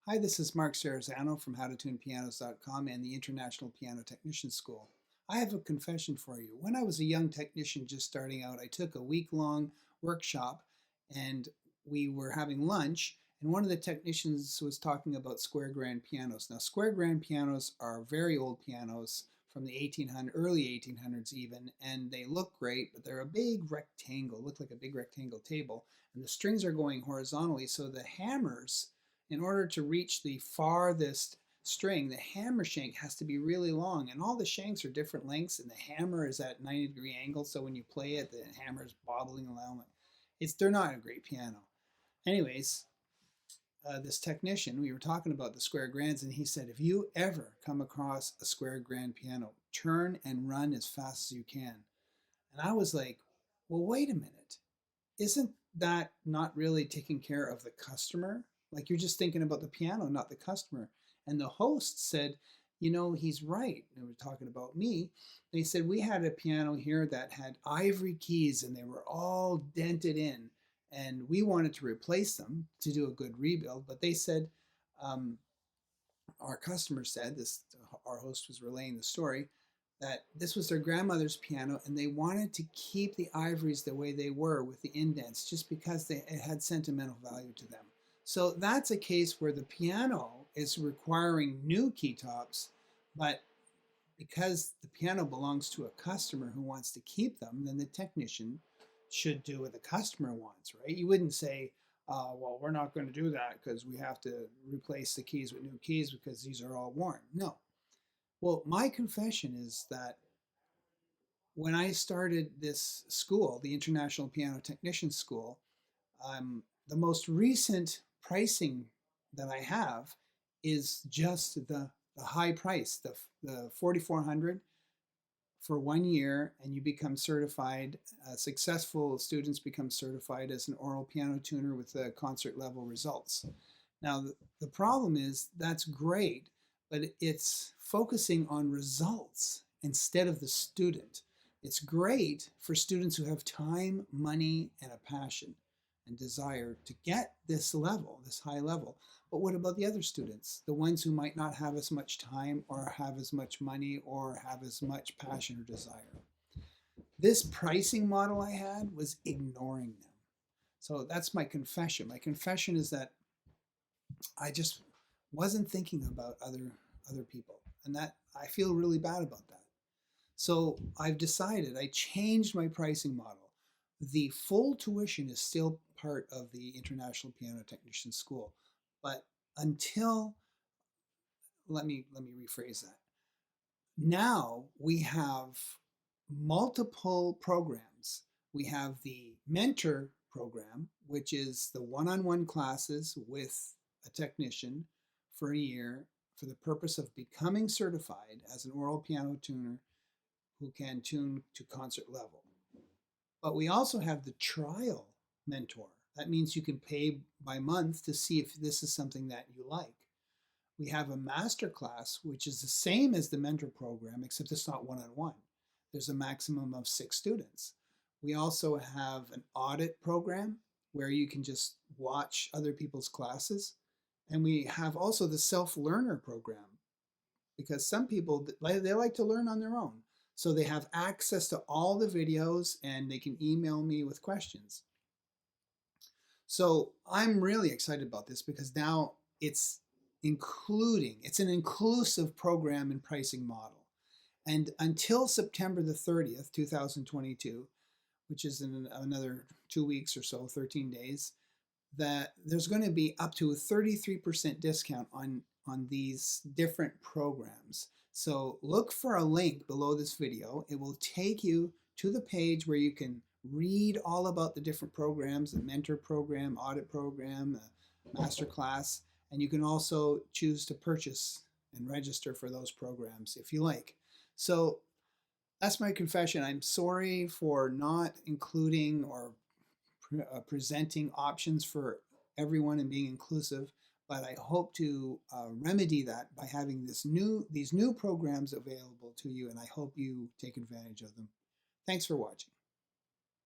Hi, this is Mark Serrazano from HowToTunePianos.com and the International Piano Technician School. I have a confession for you. When I was a young technician just starting out, I took a week-long workshop and we were having lunch, and one of the technicians was talking about square grand pianos. Now, square grand pianos are very old pianos from the early 1800s even, and they look great, but they're a big rectangle, look like a big rectangle table, and the strings are going horizontally, so the hammers, in order to reach the farthest string, the hammer shank has to be really long, and all the shanks are different lengths, and the hammer is at 90-degree angle, so when you play it, the hammer is bobbling around. They're not a great piano. Anyways, this technician, we were talking about the square grands, and he said, if you ever come across a square grand piano, turn and run as fast as you can. And I was like, well, wait a minute. Isn't that not really taking care of the customer? Like, you're just thinking about the piano, not the customer. And the host said, you know, he's right. They were talking about me. They said, we had a piano here that had ivory keys and they were all dented in. And we wanted to replace them to do a good rebuild. But they said, our customer said, our host was relaying the story, that this was their grandmother's piano and they wanted to keep the ivories the way they were with the indents just because it had sentimental value to them. So that's a case where the piano is requiring new key tops, but because the piano belongs to a customer who wants to keep them, then the technician should do what the customer wants, right? You wouldn't say, well, we're not going to do that because we have to replace the keys with new keys because these are all worn. No. Well, my confession is that when I started this school, the International Piano Technician School, the most recent pricing that I have is just the high price, the 4,400 for 1 year, and you become certified. Successful students become certified as an oral piano tuner with concert level results. Now, the problem is that's great, but it's focusing on results instead of the student. It's great for students who have time, money, and a passion and desire to get this level, this high level. But what about the other students? The ones who might not have as much time or have as much money or have as much passion or desire. This pricing model I had was ignoring them. So that's my confession. My confession is that I just wasn't thinking about other people, and that I feel really bad about that. So I've decided, I changed my pricing model. The full tuition is still part of the International Piano Technician School, but until, let me rephrase that. Now we have multiple programs. We have the mentor program, which is the one-on-one classes with a technician for a year for the purpose of becoming certified as an oral piano tuner who can tune to concert level. But we also have the trial mentor. That means you can pay by month to see if this is something that you like. We have a master class, which is the same as the mentor program, except it's not one-on-one. There's a maximum of 6 students. We also have an audit program where you can just watch other people's classes. And we have also the self-learner program, because some people, they like to learn on their own. So they have access to all the videos and they can email me with questions. So I'm really excited about this because now it's an inclusive program and pricing model. And until September the 30th, 2022, which is in another 2 weeks or so, 13 days, that there's going to be up to a 33% discount on these different programs. So look for a link below this video. It will take you to the page where you can read all about the different programs, the mentor program, audit program, master class, and you can also choose to purchase and register for those programs if you like. So that's my confession. I'm sorry for not including or presenting options for everyone and being inclusive, but I hope to remedy that by having these new programs available to you, and I hope you take advantage of them. Thanks for watching.